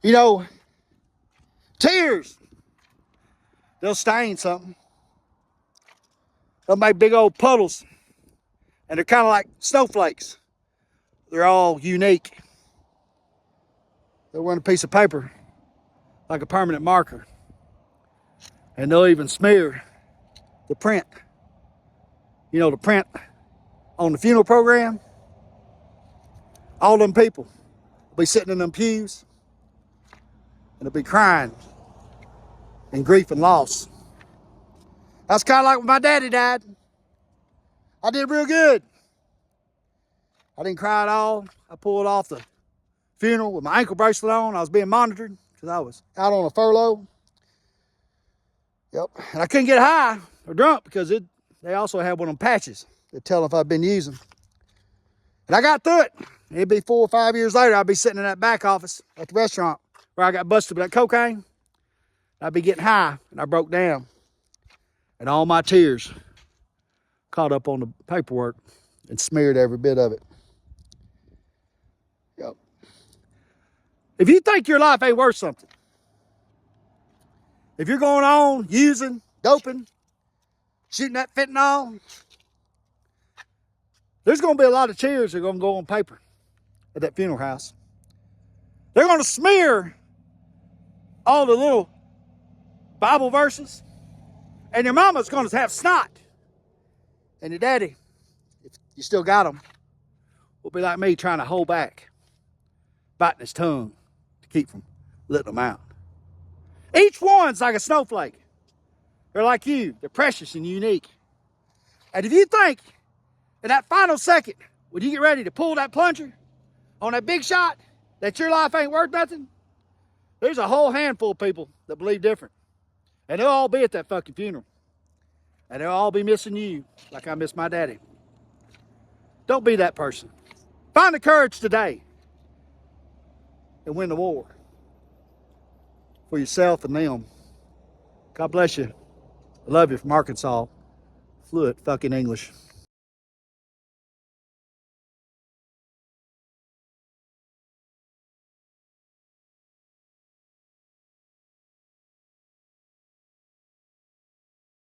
You know, tears, they'll stain something. They'll make big old puddles. And they're kind of like snowflakes. They're all unique. They'll run a piece of paper like a permanent marker. And they'll even smear the print. You know, the print on the funeral program. All them people will be sitting in them pews and they'll be crying in grief and loss. That's kind of like when my daddy died. I did real good. I didn't cry at all. I pulled off the funeral with my ankle bracelet on. I was being monitored because I was out on a furlough. Yep. And I couldn't get high or drunk because they also had one of them patches that tell if I've been using. And I got through it. It'd be 4 or 5 years later, I'd be sitting in that back office at the restaurant where I got busted with that cocaine. I'd be getting high and I broke down. And all my tears caught up on the paperwork and smeared every bit of it. Yep. If you think your life ain't worth something, if you're going on using, doping, shooting that fentanyl, there's going to be a lot of tears that are going to go on paper at that funeral house. They're going to smear all the little Bible verses, and your mama's going to have snot. And your daddy, if you still got them, will be like me trying to hold back, biting his tongue to keep from letting them out. Each one's like a snowflake. They're like you. They're precious and unique. And if you think in that final second, when you get ready to pull that plunger on that big shot, that your life ain't worth nothing, there's a whole handful of people that believe different. And they'll all be at that fucking funeral. And they'll all be missing you like I miss my daddy. Don't be that person. Find the courage today and win the war for yourself and them. God bless you. I love you from Arkansas. Fluent fucking English.